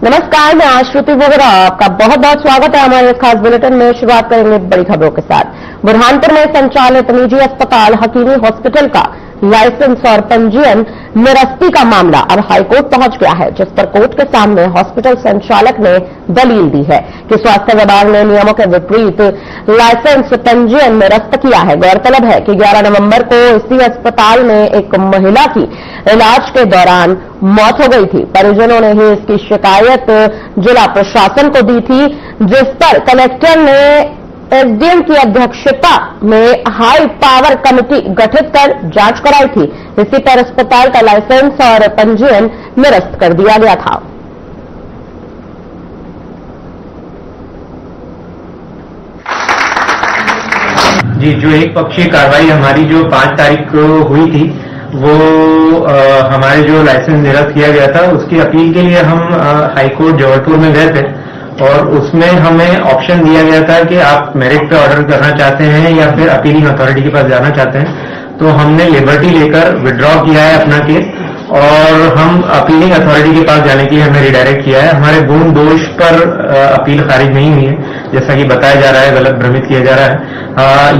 नमस्कार, मैं आश्रुति वोहरा, आपका बहुत बहुत स्वागत है हमारे खास बुलेटिन में। शुरुआत करेंगे बड़ी खबरों के साथ। बुरहानपुर में संचालित निजी अस्पताल हकीमी हॉस्पिटल का लाइसेंस और पंजीयन निरस्ती का मामला अब हाईकोर्ट पहुंच गया है, जिस पर कोर्ट के सामने हॉस्पिटल संचालक ने दलील दी है कि स्वास्थ्य विभाग ने नियमों के विपरीत लाइसेंस पंजीयन निरस्त किया है। गौरतलब है कि 11 नवंबर को इसी अस्पताल में एक महिला की इलाज के दौरान मौत हो गई थी। परिजनों ने ही इसकी शिकायत जिला प्रशासन को दी थी, जिस पर कलेक्टर ने एसडीएम की अध्यक्षता में हाई पावर कमेटी गठित कर जांच कराई थी। इसी पर अस्पताल का लाइसेंस और पंजीयन निरस्त कर दिया गया था। जी, जो एक पक्षीय कार्रवाई हमारी जो 5 तारीख को हुई थी, वो हमारे जो लाइसेंस निरस्त किया गया था, उसकी अपील के लिए हम हाईकोर्ट जबलपुर में गए थे और उसमें हमें ऑप्शन दिया गया था कि आप मेरिट पे ऑर्डर करना चाहते हैं या फिर अपीलिंग अथॉरिटी के पास जाना चाहते हैं। तो हमने लिबर्टी लेकर विड्रॉ किया है अपना केस और हम अपीलिंग अथॉरिटी के पास जाने के लिए हमें रिडायरेक्ट किया है। हमारे गुण दोष पर अपील खारिज नहीं हुई है, जैसा कि बताया जा रहा है, गलत भ्रमित किया जा रहा है।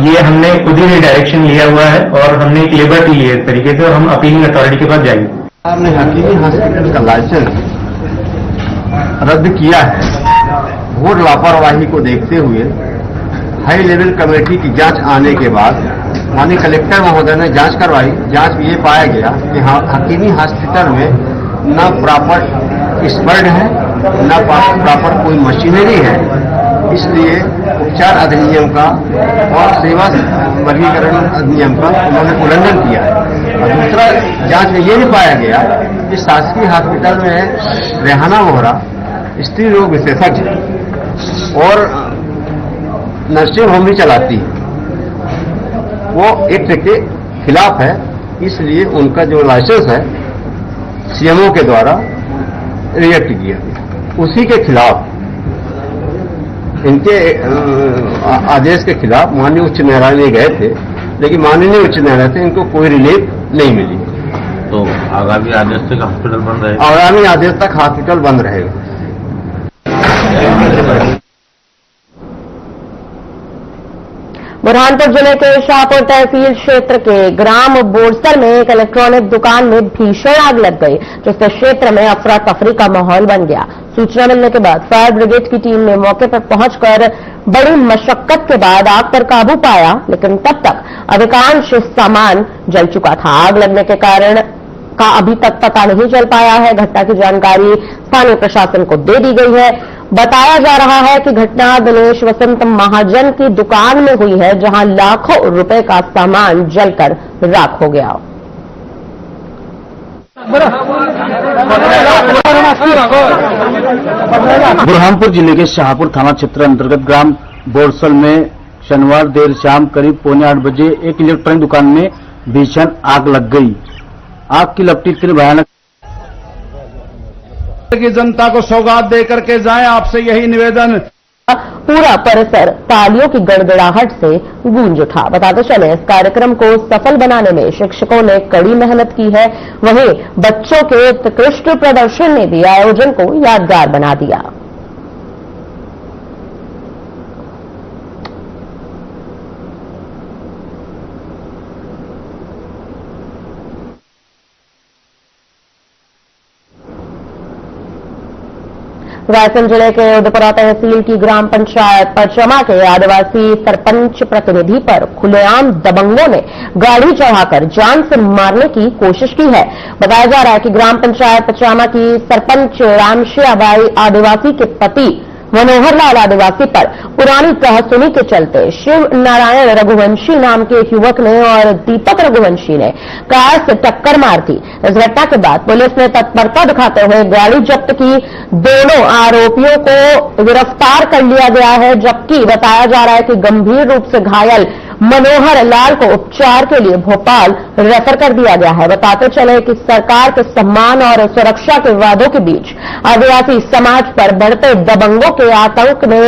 ये हमने खुद ही रिडायरेक्शन लिया हुआ है और हमने एक लिबर्टी ली है इस तरीके से, और हम अपीलिंग अथॉरिटी के पास जाएंगे। हमने हकीमी हॉस्पिटल का लाइसेंस रद्द किया है। घोर लापरवाही को देखते हुए हाई लेवल कमेटी की जांच आने के बाद माननीय कलेक्टर महोदय ने जांच करवाई। जांच में ये पाया गया कि हकीमी हॉस्पिटल में न प्रॉपर स्पर्ड है, न प्रॉपर कोई मशीनरी है, इसलिए उपचार अधिनियम का और सेवा वर्गीकरण अधिनियम का उन्होंने उल्लंघन किया है। और दूसरा, जांच में ये भी पाया गया कि शासकीय हॉस्पिटल में रेहाना वोहरा स्त्री रोग विशेषज्ञ और नर्सिंग होम भी चलाती है, वो एक्ट के खिलाफ है। इसलिए उनका जो लाइसेंस है सीएमओ के द्वारा रिजेक्ट किया गया। उसी के खिलाफ, इनके आदेश के खिलाफ माननीय उच्च न्यायालय गए थे, लेकिन माननीय उच्च न्यायालय से इनको कोई रिलीफ नहीं मिली। तो आगामी आदेश तक हॉस्पिटल बंद रहेगा? आगामी आदेश तक हॉस्पिटल बंद रहेगा। बुरहानपुर जिले के शाहपुर तहसील क्षेत्र के ग्राम बोरसर में एक इलेक्ट्रॉनिक दुकान में भीषण आग लग गई, जिससे क्षेत्र में अफरा तफरी का माहौल बन गया। सूचना मिलने के बाद फायर ब्रिगेड की टीम ने मौके पर पहुंचकर बड़ी मशक्कत के बाद आग पर काबू पाया, लेकिन तब तक अधिकांश सामान जल चुका था। आग लगने के कारण का अभी तक पता नहीं चल पाया है। घटना की जानकारी स्थानीय प्रशासन को दे दी गई है। बताया जा रहा है कि घटना दिनेश वसंत महाजन की दुकान में हुई है, जहां लाखों रुपए का सामान जलकर राख हो गया। बुरहानपुर जिले के शाहपुर थाना क्षेत्र अंतर्गत ग्राम बोरसल में शनिवार देर शाम करीब 7:45 बजे एक इलेक्ट्रॉनिक दुकान में भीषण आग लग गई। आग की लपटी इतनी भयानक की जनता को सौगात देकर के जाएं, आपसे यही निवेदन। पूरा परिसर तालियों की गड़गड़ाहट से गूंज उठा। बताते चले, इस कार्यक्रम को सफल बनाने में शिक्षकों ने कड़ी मेहनत की है, वहीं बच्चों के उत्कृष्ट प्रदर्शन ने भी आयोजन को यादगार बना दिया। रायसेन जिले के उदयपुरा तहसील की ग्राम पंचायत परचमा के आदिवासी सरपंच प्रतिनिधि पर खुलेआम दबंगों ने गाड़ी चढ़ाकर जान से मारने की कोशिश की है। बताया जा रहा है कि ग्राम पंचायत परचमा की सरपंच रामशियाबाई आदिवासी के पति मनोहर लाल आदिवासी पर पुरानी तहसुनी के चलते शिव नारायण रघुवंशी नाम के एक युवक ने और दीपक रघुवंशी ने कार से टक्कर मार दी। इस घटना के बाद पुलिस ने तत्परता दिखाते हुए गाड़ी जब्त की। दोनों आरोपियों को गिरफ्तार कर लिया गया है, जबकि बताया जा रहा है कि गंभीर रूप से घायल मनोहर लाल को उपचार के लिए भोपाल रेफर कर दिया गया है। बताते चले कि सरकार के सम्मान और सुरक्षा के वादों के बीच आदिवासी समाज पर बढ़ते दबंगों के आतंक ने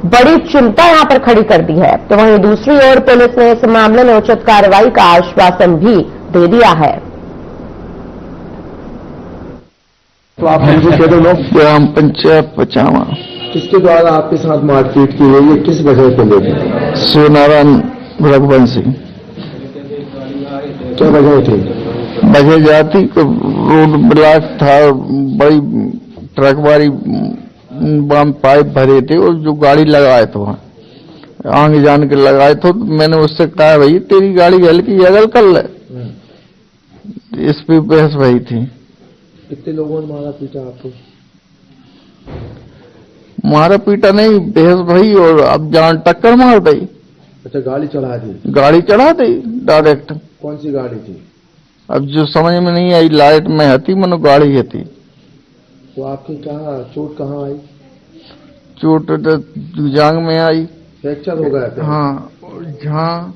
बड़ी चिंता यहां पर खड़ी कर दी है। तो वहीं दूसरी ओर पुलिस ने इस मामले में उचित कार्रवाई का आश्वासन भी दे दिया है। तो आप हमसे कह दो लोग ग्राम पंचायत पचामा किसके द्वारा आपके साथ मारपीट की गई है, किस वजह को लेकर? सोनारायण रघुवंशी। क्या वजह थी? वजह जाती कि रोड ब्लॉक था, बड़ी ट्रक वाली बम पाइप भरे थे और जो गाड़ी लगाए थे वहाँ आगे जान के लगाए थे। तो मैंने उससे कहा भाई तेरी गाड़ी हल्की अगल कर ले, इस पे बहस वही थी। कितने लोगों ने मारा पीटा आपको? मारा पीटा नहीं, बहस भाई, और अब जान टक्कर मार दी। अच्छा, गाड़ी चढ़ा दी? गाड़ी चढ़ा दी डायरेक्ट। कौन सी गाड़ी थी? अब जो समझ में नहीं आई, लाइट में हती मनो गाड़ी हती। तो आपकी चोट कहाँ आई? चोट तो जांग में आई। फ्रैक्चर हो गया था? हाँ,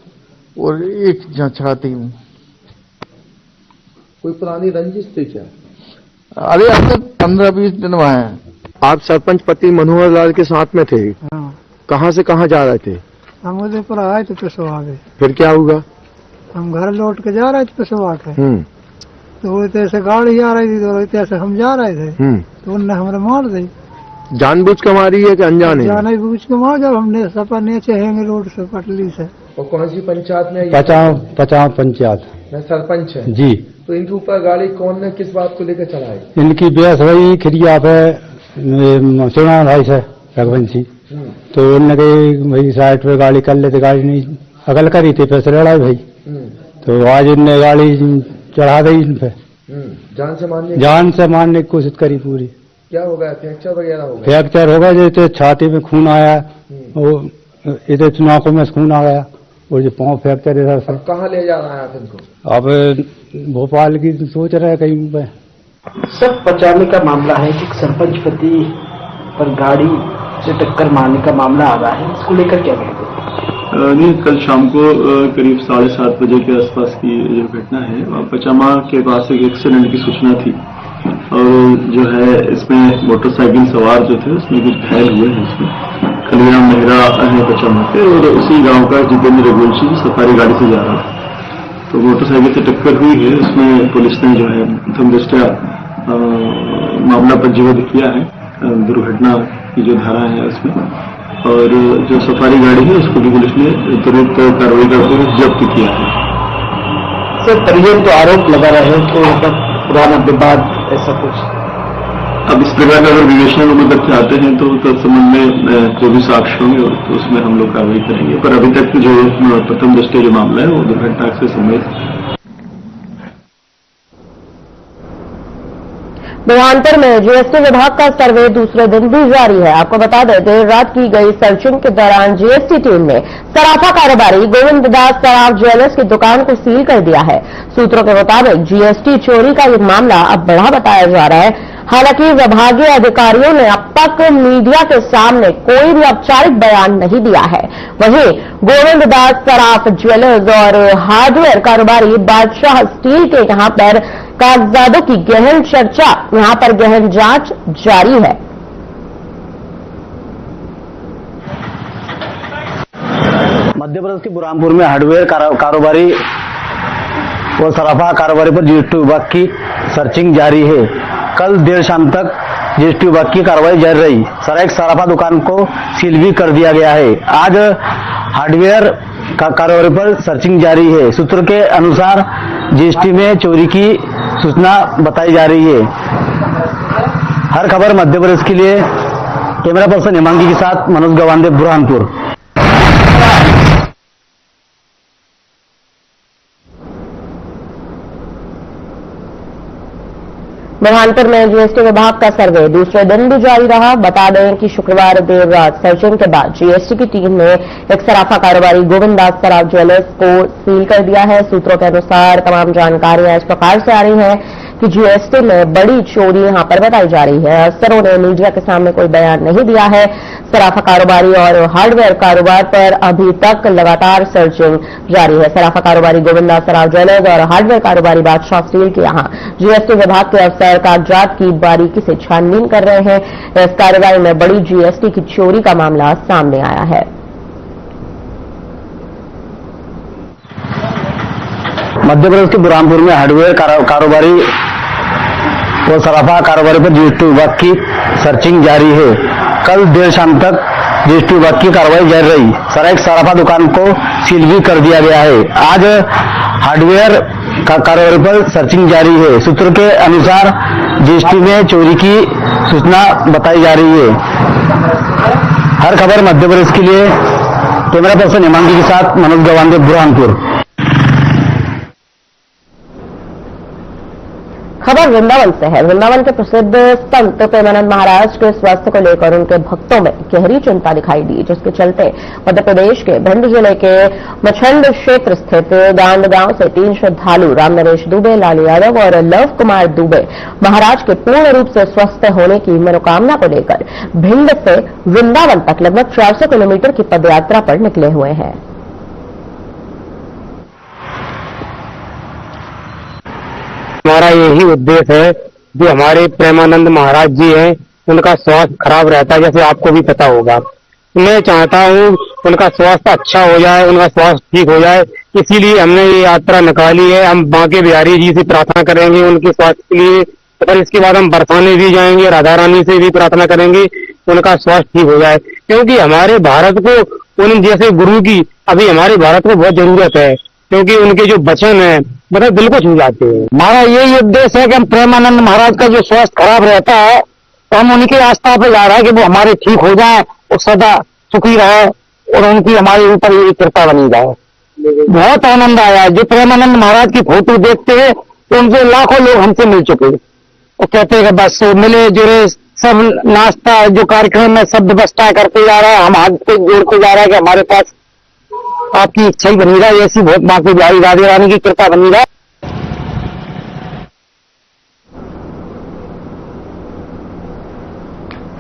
और एक छाती में। कोई पुरानी रंजिश थी क्या? अरे अब तक 15-20 दिन वहाँ है। आप सरपंच पति मनोहर लाल के साथ में थे? हाँ। कहाँ से कहाँ जा रहे थे? हम उदयपुर आए तो पिसवा गए। फिर क्या हुआ? हम घर लौट के जा रहे थे पिसवा के, तो वो ऐसे गाड़ी आ रही थी तो ऐसे हम जा रहे थे, तो उनने हमें मार दी। जानबूझ के मारी है कि अनजाने? जाने बूझ के मार, जब हमने सपा नीचे हैंगे रोड से पटली से। और कौन सी पंचायत में? पचाव पंचायत मैं सरपंच है जी। तो इनके ऊपर गाड़ी कौन ने किस बात को लेकर चलाई? इनकी बहस वही खिरिया पे सोना भाई से रघुवंशी, तो उनने कही भाई साइड पे गाड़ी कर लेते, गाड़ी नहीं अगल करी थी, पैसे लड़ाई भाई। तो आज इनने गाड़ी चढ़ा दी इन पे, जान से मारने की कोशिश करी पूरी। क्या हो गया? फ्रैक्चर वगैरह हो गया? फ्रैक्चर होगा, जैसे छाती में खून आया, वो इधर नाकों में खून आ गया, और जो पाँव फ्रैक्चर इधर से। कहाँ ले जा रहा है आप इनको? अब भोपाल की सोच रहे हैं कहीं पे। सर, पचाने का मामला है कि सरपंच पति पर गाड़ी से टक्कर मारने का मामला आ रहा है, इसको लेकर क्या कहते हैं? नहीं, कल शाम को करीब 7:30 बजे के आसपास की जो घटना है, पचामा के पास एक एक्सीडेंट की सूचना थी, और जो है इसमें मोटरसाइकिल सवार जो थे उसमें कुछ घायल हुए हैं। इसमें खलिराम मेहरा है पचामा के, और उसी गांव का जितेंद्र रघुवंशी सफारी गाड़ी से जा रहा था, तो मोटरसाइकिल से टक्कर हुई है। उसमें पुलिस ने जो है प्रथम दृष्टया मामला पंजीबद्ध किया है, दुर्घटना की जो धारा है उसमें, और जो सफारी गाड़ी है उसको भी पुलिस ने तुरंत कार्रवाई करते हुए जब्त किया है। सर, परिजन तो आरोप लगा रहे हैं कि मतलब पुराना विवाद ऐसा कुछ। अब इस प्रकार का अगर विवेचना लोग तक चाहते हैं तो संबंध में जो भी साक्ष्य होंगे तो उसमें हम लोग कार्रवाई करेंगे, पर अभी तक जो प्रथम दृष्टया जो मामला है वो दुर्घटना से संबंधित। बुरहानपुर में जीएसटी विभाग का सर्वे दूसरे दिन भी जारी है। आपको बता दें, देर रात की गई सर्चिंग के दौरान जीएसटी टीम ने सराफा कारोबारी गोविंद दास सराफ ज्वेलर्स की दुकान को सील कर दिया है। सूत्रों के मुताबिक जीएसटी चोरी का ये मामला अब बड़ा बताया जा रहा है। हालांकि विभागीय अधिकारियों ने अब तक मीडिया के सामने कोई भी औपचारिक बयान नहीं दिया है। वहीं गोविंद दास सराफ ज्वेलर्स और हार्डवेयर कारोबारी बादशाह स्टील के यहां पर कागजातों की गहन चर्चा, यहां पर गहन जांच जारी है। मध्य प्रदेश के बुरहानपुर में हार्डवेयर कारोबारी और सराफा कारोबारी पर जीएसटी विभाग की सर्चिंग जारी है। कल देर शाम तक जीएसटी विभाग की कार्रवाई जारी रही। एक सराफा दुकान को सील भी कर दिया गया है। आज हार्डवेयर कारोबारी पर सर्चिंग जारी है। सूत्रों के अनुसार जीएसटी में चोरी की सूचना बताई जा रही है। हर खबर मध्य प्रदेश के लिए कैमरा पर्सन हेमांगी के साथ मनोज गवांडे, बुरहानपुर। बुरहानपुर में जीएसटी विभाग का सर्वे दूसरे दिन भी जारी रहा। बता दें कि शुक्रवार देर रात सर्चिंग के बाद जीएसटी की टीम ने एक सराफा कारोबारी गोविंद दास सराफ ज्वेलर्स को सील कर दिया है। सूत्रों के अनुसार तमाम जानकारियां इस प्रकार से आ रही हैं कि जीएसटी में बड़ी चोरी यहां पर बताई जा रही है। अफसरों ने मीडिया के सामने कोई बयान नहीं दिया है। सराफा कारोबारी और हार्डवेयर कारोबार पर अभी तक लगातार सर्चिंग जारी है। सराफा कारोबारी गोविंद दास सराफ ज्वेलर्स और हार्डवेयर कारोबारी बादशाह स्टील के यहां जीएसटी विभाग के अफसर कागजात की बारीकी से छानबीन कर रहे हैं। इस कार्रवाई में बड़ी जीएसटी की चोरी का मामला सामने आया है। मध्य प्रदेश के बुरहानपुर में हार्डवेयर कारोबारी और सराफा कारोबारी पर जीएसटी विभाग की सर्चिंग जारी है। कल देर शाम तक जीएसटी विभाग की कार्रवाई जारी रही। एक सराफा दुकान को सील भी कर दिया गया है। आज हार्डवेयर का कारोबारी पर सर्चिंग जारी है। सूत्र के अनुसार जीएसटी में चोरी की सूचना बताई जा रही है। हर खबर मध्य प्रदेश के लिए कैमरा पर्सन हिमांगी के साथ मनोज गवांडे, बुरहानपुर। खबर वृंदावन से है। वृंदावन के प्रसिद्ध संत प्रेमानंद महाराज के स्वास्थ्य को लेकर उनके भक्तों में गहरी चिंता दिखाई दी, जिसके चलते मध्य प्रदेश के भिंड जिले के मछंड क्षेत्र स्थित गांड गांव से 3 श्रद्धालु राम नरेश दुबे, लालू यादव और लव कुमार दुबे महाराज के पूर्ण रूप से स्वस्थ होने की मनोकामना को लेकर भिंड से वृंदावन तक लगभग 400 किलोमीटर की पदयात्रा पर निकले हुए हैं। हमारा यही उद्देश्य है, जो हमारे प्रेमानंद महाराज जी हैं, उनका स्वास्थ्य खराब रहता है, जैसे आपको भी पता होगा। मैं चाहता हूँ उनका स्वास्थ्य अच्छा हो जाए, उनका स्वास्थ्य ठीक हो जाए, इसीलिए हमने ये यात्रा निकाली है। हम बांके बिहारी जी से प्रार्थना करेंगे उनके स्वास्थ्य के लिए, और इसके बाद हम बरसाने भी जाएंगे, राधा रानी से भी प्रार्थना करेंगे उनका स्वास्थ्य ठीक हो जाए, क्योंकि हमारे भारत को उन जैसे गुरु की अभी हमारे भारत को बहुत जरूरत है, क्योंकि उनके जो वचन है मतलब दिल को छू जाते हैं। हमारा यही उद्देश्य है कि हम प्रेमानंद महाराज का जो स्वास्थ्य खराब रहता है, तो हम उनकी आस्था पे जा रहे हैं कि वो हमारे ठीक हो जाए और सदा सुखी रहे और उनकी हमारे ऊपर ये कृपा बनी जाए। बहुत आनंद आया। जो प्रेमानंद महाराज की फोटो देखते हैं तो उनसे लाखों लोग हमसे मिल चुके और कहते हैं कि बस मिले जुले सब नाश्ता जो कार्यक्रम में सब व्यवस्था करते जा रहा है, हम हाथ पे जोड़ते जा रहे हैं कि हमारे पास आपकी इच्छा ही बनी रहा, ऐसी बहुत बाकी बिहारी राधे रानी की कृपा बनी रहा।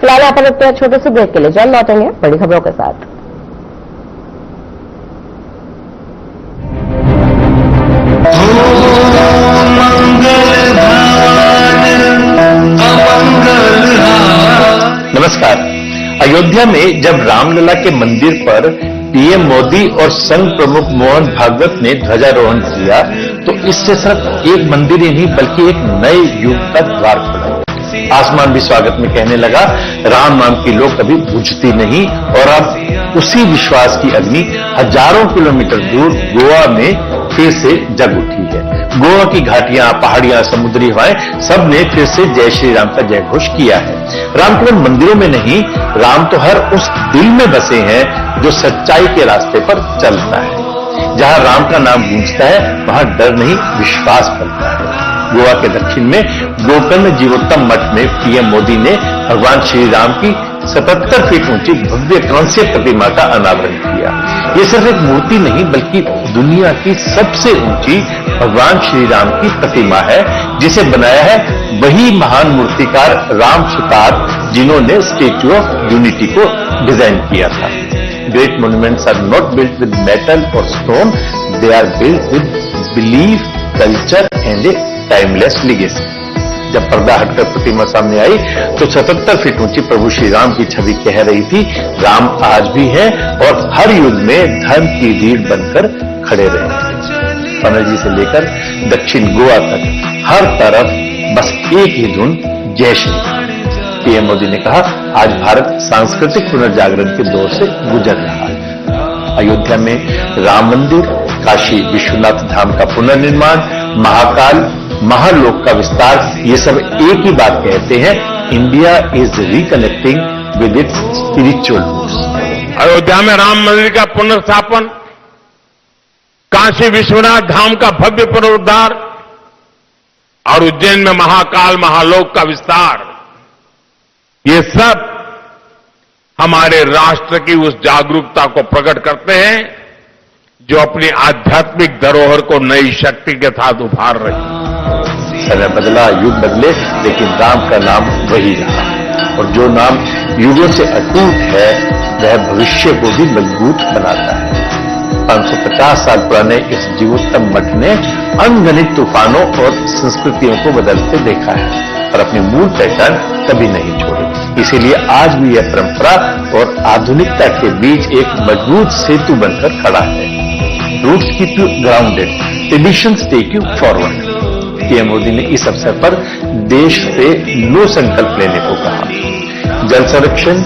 फिलहाल आप एक छोटे से ब्रेक के लिए जल्द लौटेंगे बड़ी खबरों के साथ। नमस्कार। अयोध्या में जब रामलला के मंदिर पर पीएम मोदी और संघ प्रमुख मोहन भागवत ने ध्वजारोहण किया, तो इससे सिर्फ एक मंदिर ही नहीं बल्कि एक नए युग का द्वार खुला। आसमान भी स्वागत में कहने लगा, राम नाम की लो कभी बुझती नहीं। और अब उसी विश्वास की अग्नि हजारों किलोमीटर दूर गोवा में फिर से जग उठी है। गोवा की घाटियां, पहाड़ियां, समुद्री हवाएं सब ने फिर से जय श्री राम का जय घोष किया है। राम केवल मंदिरों में नहीं, राम तो हर उस दिल में बसे हैं जो सच्चाई के रास्ते पर चलता है। जहां राम का नाम गूंजता है वहां डर नहीं, विश्वास फैलता है। गोवा के दक्षिण में गोकर्ण जीवोत्तम मठ में पीएम मोदी ने भगवान श्री राम की 77 फीट ऊंची भव्य कांस्य प्रतिमा का अनावरण किया। ये सिर्फ एक मूर्ति नहीं बल्कि दुनिया की सबसे ऊंची भगवान श्री राम की प्रतिमा है, जिसे बनाया है वही महान मूर्तिकार राम सुतार, जिन्होंने स्टैच्यू ऑफ यूनिटी को डिजाइन किया था। Great monuments are not built with metal और stone, they are built with belief, culture and a timeless legacy. जब पर्दा हटकर प्रतिमा सामने आई तो 77 फीट ऊंची प्रभु श्री राम की छवि कह रही थी, राम आज भी है और हर युग में धर्म की रीढ़ बनकर खड़े रहेंगे। पणजी से लेकर दक्षिण गोवा तक हर तरफ बस एक ही धुन, जय श्री राम। पीएम मोदी ने कहा, आज भारत सांस्कृतिक पुनर्जागरण के दौर से गुजर रहा है। अयोध्या में राम मंदिर, काशी विश्वनाथ धाम का पुनर्निर्माण, महाकाल महालोक का विस्तार, ये सब एक ही बात कहते हैं, India is reconnecting with its spiritual roots. Ayodhya में राम मंदिर का पुनर्स्थापन, काशी विश्वनाथ धाम का भव्य पुनरुद्धार और उज्जैन में महाकाल महालोक का विस्तार, ये सब हमारे राष्ट्र की उस जागरूकता को प्रकट करते हैं जो अपनी आध्यात्मिक धरोहर को नई शक्ति के साथ उभार रही है। समय बदला, युग बदले, लेकिन राम का नाम वही रहा, और जो नाम युगों से अटूट है वह भविष्य को भी मजबूत बनाता है। 550 साल पुराने इस जीवोत्तम मठ ने अनगिनत तूफानों और संस्कृतियों को बदलते देखा है और अपनी मूल पहचान कभी नहीं छोड़ी। इसीलिए आज भी यह परंपरा और आधुनिकता के बीच एक मजबूत सेतु बनकर खड़ा है। Roots keep you grounded, traditions take you forward. PM Modi ने इस अवसर पर देश से लो संकल्प लेने को कहा। जल संरक्षण,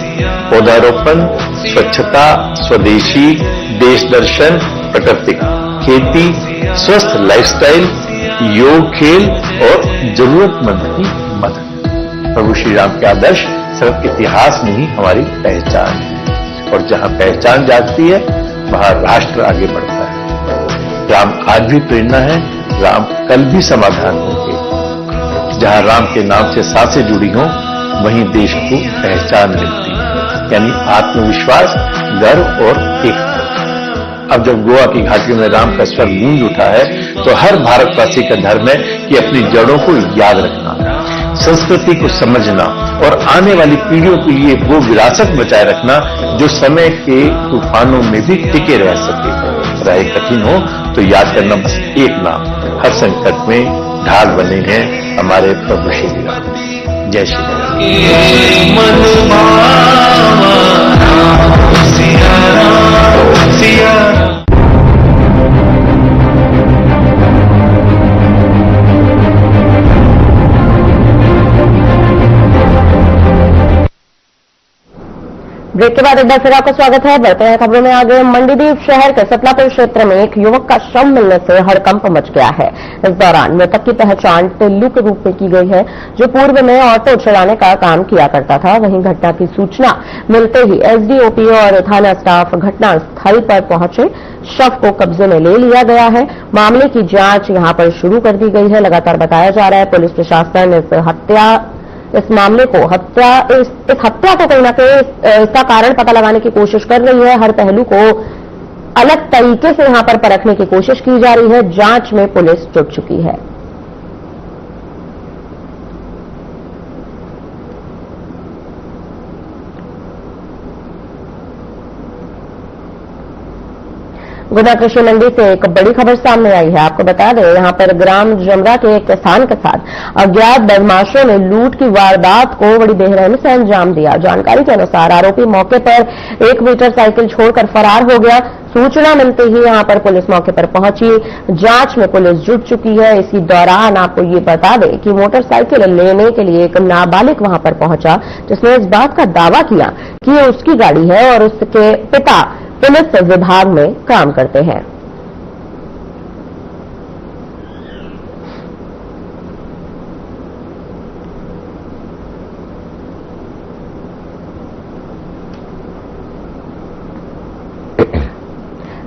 पौधारोपण, स्वच्छता, स्वदेशी, देश दर्शन, प्राकृतिक खेती, स्वस्थ लाइफस्टाइल, योग, खेल और जरूरतमंद की मदद। प्रभु श्री राम के आदर्श सिर्फ इतिहास नहीं, हमारी पहचान है, और जहां पहचान जागती है वहां राष्ट्र आगे बढ़ता है। राम आज भी प्रेरणा है, राम कल भी समाधान होंगे। जहां राम के नाम से सांसें जुड़ी हों वहीं देश को पहचान मिलती है, यानी आत्मविश्वास, गर्व और एकता। अब जब गोवा की घाटियों में राम का स्वर गूंज उठा है तो हर भारतवासी का धर्म है कि अपनी जड़ों को याद रखना, संस्कृति को समझना और आने वाली पीढ़ियों के लिए वो विरासत बचाए रखना जो समय के तूफानों में भी टिके रह सके। राह कठिन हो तो याद करना बस एक नाम, हर संकट में ढाल बने हैं हमारे प्रभु श्री राम। जय श्री राम। ब्रेक के बाद एक बार फिर आपका स्वागत है। बढ़ते हैं खबरों में आगे। मंडीदीप शहर के सतलापुर क्षेत्र में एक युवक का शव मिलने से हड़कंप मच गया है। इस दौरान मृतक की पहचान टिल्लू के रूप में की गई है, जो पूर्व में ऑटो चलाने का काम किया करता था। वहीं घटना की सूचना मिलते ही एसडीओपी और थाना स्टाफ घटना स्थल पर पहुंचे। शव को कब्जे में ले लिया गया है। मामले की जांच यहां पर शुरू कर दी गई है। लगातार बताया जा रहा है पुलिस प्रशासन इस मामले को इस हत्या को कहीं न कहीं इसका कारण पता लगाने की कोशिश कर रही है। हर पहलू को अलग तरीके से यहां पर परखने की कोशिश की जा रही है। जांच में पुलिस जुट चुकी है। गुना कृषि मंडी से एक बड़ी खबर सामने आई है। आपको बता दें, यहां पर ग्राम जमरा के एक किसान के साथ अज्ञात बदमाशों ने लूट की वारदात को बड़ी बेरहमी से अंजाम दिया। जानकारी के अनुसार आरोपी मौके पर एक मोटरसाइकिल छोड़कर फरार हो गया। सूचना मिलते ही यहां पर पुलिस मौके पर पहुंची। जांच में पुलिस जुट चुकी है। इसी दौरान आपको ये बता दें कि मोटरसाइकिल लेने के लिए एक नाबालिग वहां पर पहुंचा, जिसने इस बात का दावा किया कि ये उसकी गाड़ी है और उसके पिता पुलिस विभाग में काम करते हैं।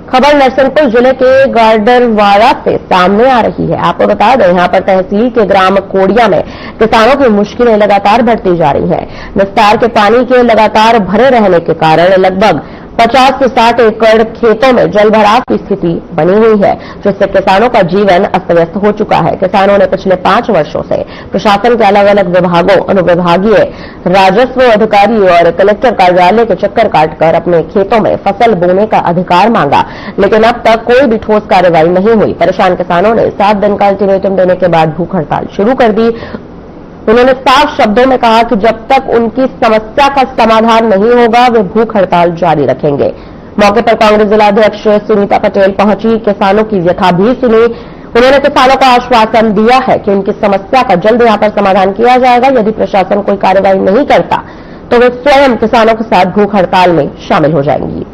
खबर नरसिंहपुर जिले के गार्डरवाड़ा से सामने आ रही है। आपको बता दें, यहां पर तहसील के ग्राम कोड़िया में किसानों की मुश्किलें लगातार बढ़ती जा रही हैं। निस्तार के पानी के लगातार भरे रहने के कारण लगभग 50 से 60 एकड़ खेतों में जलभराव की स्थिति बनी हुई है, जिससे किसानों का जीवन अस्त व्यस्त हो चुका है। किसानों ने पिछले 5 वर्षों से प्रशासन के अलग अलग विभागों, अनुविभागीय राजस्व अधिकारी और कलेक्टर कार्यालय के चक्कर काटकर अपने खेतों में फसल बोने का अधिकार मांगा, लेकिन अब तक कोई भी ठोस कार्रवाई नहीं हुई। परेशान किसानों ने 7 दिन का अल्टीमेटम देने के बाद भूख हड़ताल शुरू कर दी। उन्होंने साफ शब्दों में कहा कि जब तक उनकी समस्या का समाधान नहीं होगा वे भूख हड़ताल जारी रखेंगे। मौके पर कांग्रेस जिलाध्यक्ष सुनीता पटेल पहुंची, किसानों की व्यथा भी सुनी। उन्होंने किसानों को आश्वासन दिया है कि उनकी समस्या का जल्द यहां पर समाधान किया जाएगा। यदि प्रशासन कोई कार्रवाई नहीं करता तो वे स्वयं किसानों के साथ भूख हड़ताल में शामिल हो जाएंगी।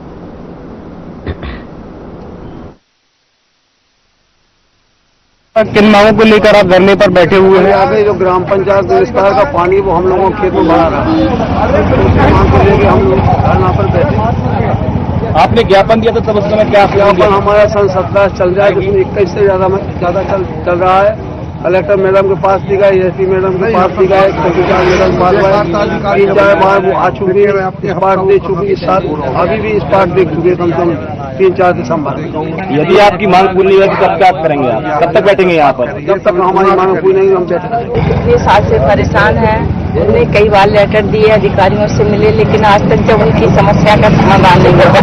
किन मांगों को लेकर आप धरने पर बैठे हुए हैं? आगे जो ग्राम पंचायत विस्तार का पानी वो हम लोगों के खेत में भरा रहा है, उस मांग को लेकर हम लोग धरना पर बैठे। आपने ज्ञापन दिया था तब उस समय क्या ज्ञापन हमारा सन 17 चल जाए, जिसमें 21 से ज्यादा चल रहा है। कलेक्टर मैडम के पास भी गए, एसपी मैडम के पास भी गए, तहसीलदार मैडम के पास गए, 3-4 बार वो आ चुकी है, इस बार दे चुकी, इस साल अभी भी इस बार देख चुके कम से कम 3-4 दिसंबर। यदि आपकी मांग पूरी नहीं होगी तब क्या करेंगे आप? कब तक बैठेंगे यहाँ पर? जब तक हमारी मांग पूरी नहीं हम बैठेंगे। कितने साल से परेशान है, उन्होंने कई बार लेटर दिए, अधिकारियों से मिले, लेकिन आज तक जब उनकी समस्या का समाधान नहीं होगा।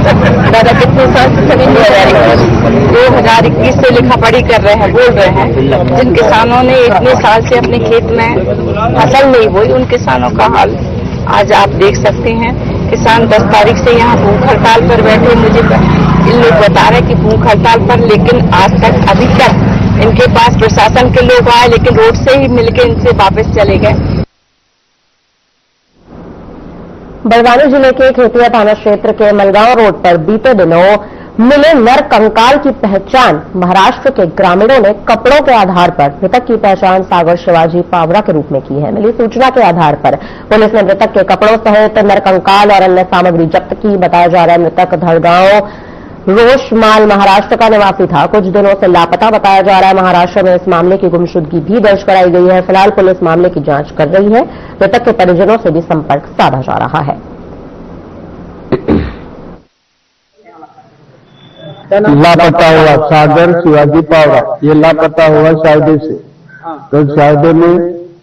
दादा कितने साल से सभी 2021 से लिखा पढ़ी कर रहे हैं, बोल रहे हैं। जिन किसानों ने इतने साल से अपने खेत में फसल नहीं बोई, उन किसानों का हाल आज आप देख सकते हैं। किसान 10 तारीख से यहाँ भूख हड़ताल पर बैठे, मुझे इन लोग बता रहे कि भूख हड़ताल पर, लेकिन आज तक अभी तक इनके पास प्रशासन के लोग आए लेकिन रोड से ही मिलके इनसे वापस चले गए। बड़वानी जिले के खेतिया थाना क्षेत्र के मलगांव रोड पर बीते दिनों मिले नर कंकाल की पहचान महाराष्ट्र के ग्रामीणों ने कपड़ों के आधार पर मृतक की पहचान सागर शिवाजी पावरा के रूप में की है। मिली सूचना के आधार पर पुलिस ने मृतक के कपड़ों सहित नर कंकाल और अन्य सामग्री जब्त की। बताया जा रहा है मृतक धड़गांव रोशमाल महाराष्ट्र का निवासी था, कुछ दिनों से लापता बताया जा रहा है। महाराष्ट्र में इस मामले की गुमशुदगी भी दर्ज कराई गई है। फिलहाल पुलिस मामले की जांच कर रही है। मृतक के परिजनों से भी संपर्क साधा जा रहा है। लापता हुआ सागर शिवाजी पावरा, ये लापता हुआ शायदे से, तो शायदे में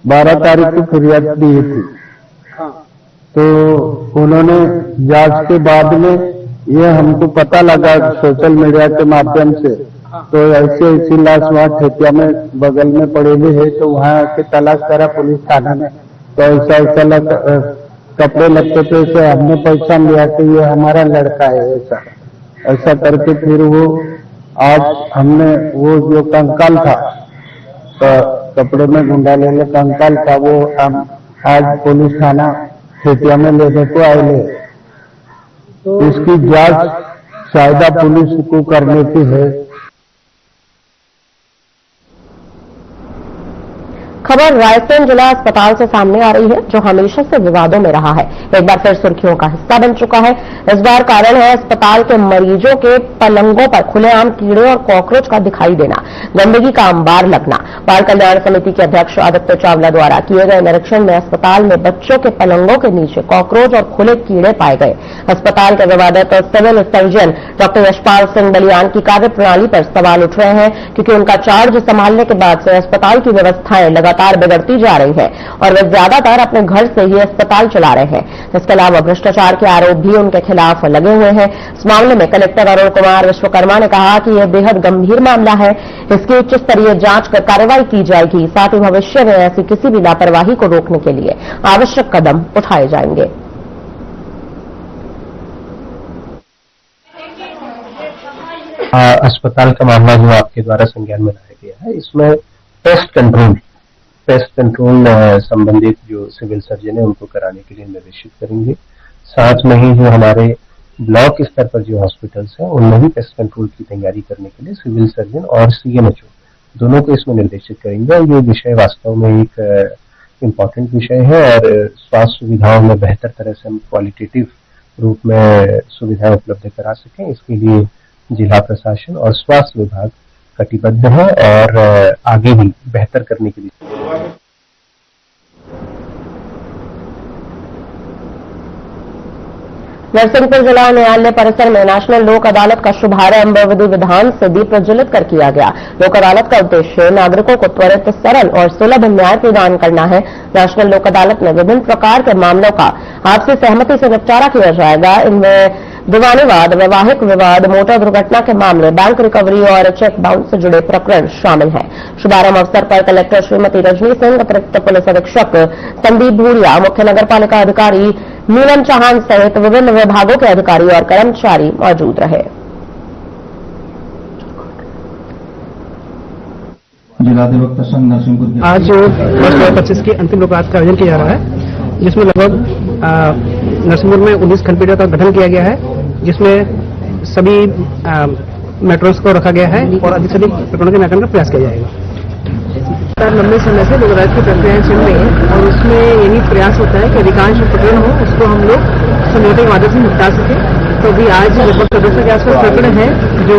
12 तारीख को फरियाद दी थी, तो उन्होंने जांच के बाद में ये हमको पता लगा सोशल मीडिया के माध्यम से, तो ऐसी लाश वहाँ ठेकिया में बगल में पड़े हुए है, तो वहाँ के तलाश करा पुलिस थाना में, तो ऐसा कपड़े लगते थे, तो हमने पहचान लिया कि ये हमारा लड़का है। ऐसा करके फिर वो आज हमने वो जो कंकाल था, तो कपड़े में गुंडा ले कंकाल था, वो हम आज पुलिस थाना खेतिया में लेने को आए। तो इसकी जांच शायदा पुलिस को करने की है। खबर रायसेन जिला अस्पताल से सामने आ रही है, जो हमेशा से विवादों में रहा है। एक बार फिर सुर्खियों का हिस्सा बन चुका है। इस बार कारण है अस्पताल के मरीजों के पलंगों पर खुलेआम कीड़े और कॉकरोच का दिखाई देना, गंदगी का अंबार लगना। बाल कल्याण समिति के अध्यक्ष आदित्य चावला द्वारा किए गए निरीक्षण में अस्पताल में बच्चों के पलंगों के नीचे कॉकरोच और खुले कीड़े पाए गए। अस्पताल के विवादित civil surgeon doctor Yashpal Singh Balyan की कार्य प्रणाली पर सवाल उठ रहे हैं, क्योंकि उनका चार्ज संभालने के बाद से अस्पताल की व्यवस्थाएं लगातार बिगड़ती जा रही है और वे ज्यादातर अपने घर से ही अस्पताल चला रहे हैं। इसके अलावा भ्रष्टाचार के आरोप भी उनके खिलाफ लगे हुए हैं। इस मामले में कलेक्टर अरुण कुमार विश्वकर्मा ने कहा कि यह बेहद गंभीर मामला है, इसकी उच्च स्तरीय जांच कर कार्रवाई की जाएगी। साथ ही भविष्य में ऐसी किसी भी लापरवाही को रोकने के लिए आवश्यक कदम उठाए जाएंगे। अस्पताल का मामला जो आपके द्वारा संज्ञान में लाया गया है, इसमें पेस्ट कंट्रोल संबंधित जो सिविल सर्जन है उनको कराने के लिए निर्देशित करेंगे। साथ में ही जो हमारे ब्लॉक स्तर पर जो हॉस्पिटल्स हैं उनमें भी पेस्ट कंट्रोल की तैयारी करने के लिए सिविल सर्जन और सीएमएचओ दोनों को इसमें निर्देशित करेंगे। और ये विषय वास्तव में एक इम्पॉर्टेंट विषय है और स्वास्थ्य सुविधाओं में बेहतर तरह से हम क्वालिटेटिव रूप में सुविधाएं उपलब्ध करा सकें, इसके लिए जिला प्रशासन और स्वास्थ्य विभाग कटिबद्ध है और आगे भी बेहतर करने के लिए। नरसिंहपुर जिला न्यायालय परिसर में नेशनल लोक अदालत का शुभारंभ विधि विधान से दीप प्रज्वलित कर किया गया। लोक अदालत का उद्देश्य नागरिकों को त्वरित, सरल और सुलभ न्याय प्रदान करना है। नेशनल लोक अदालत में विभिन्न प्रकार के मामलों का आपसी सहमति से निपटारा किया जाएगा। इनमें दीवानी-वाद, वैवाहिक विवाद, मोटर दुर्घटना के मामले, बैंक रिकवरी और चेक बाउंस से जुड़े प्रकरण शामिल हैं। शुभारंभ अवसर पर कलेक्टर श्रीमती रजनी सिंह, अतिरिक्त पुलिस अधीक्षक संदीप भूरिया, मुख्य नगरपालिका अधिकारी नीलम चौहान सहित विभिन्न विभागों के अधिकारी और कर्मचारी मौजूद रहे। जिलाधिवक्ता संघ नरसिंहपुर आज 2025 की अंतिम लोक अदालत का आयोजन किया जा रहा है, जिसमें लगभग नरसिंहपुर में 19 खंडपीठों का गठन किया गया है, जिसमें सभी मैटर्स को रखा गया है और अधिक से अधिक प्रकरणों के निराकरण का प्रयास किया जाएगा। लंबे समय से लोक अदालत की प्रक्रियाएं चल रही है और उसमें यही प्रयास होता है कि अधिकांश प्रकरण हो उसको हम लोग समझौते के माध्यम से निपटा सके। तो अभी आज लगभग 1400 के आसपास प्रकरण है जो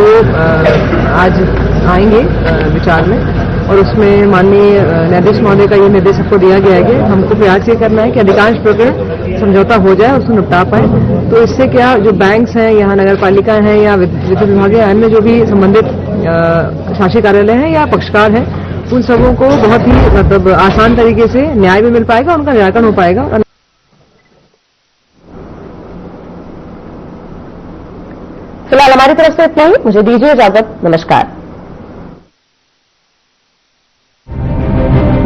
आज आएंगे विचार में, और उसमें माननीय न्यायाधीश महोदय का ये निर्देश सबको दिया गया है कि हमको प्रयास ये करना है कि अधिकांश प्रकरण समझौता हो जाए और उसको निपटा पाए। तो इससे क्या जो बैंक्स हैं, यहाँ नगर पालिका हैं या विद्युत विभाग है, अन्य जो भी संबंधित शासी कार्यालय हैं या पक्षकार हैं, उन सबों को बहुत ही मतलब आसान तरीके से न्याय भी मिल पाएगा, उनका निराकरण हो पाएगा। फिलहाल हमारी तरफ से इतना ही। मुझे दीजिए इजाजत। नमस्कार।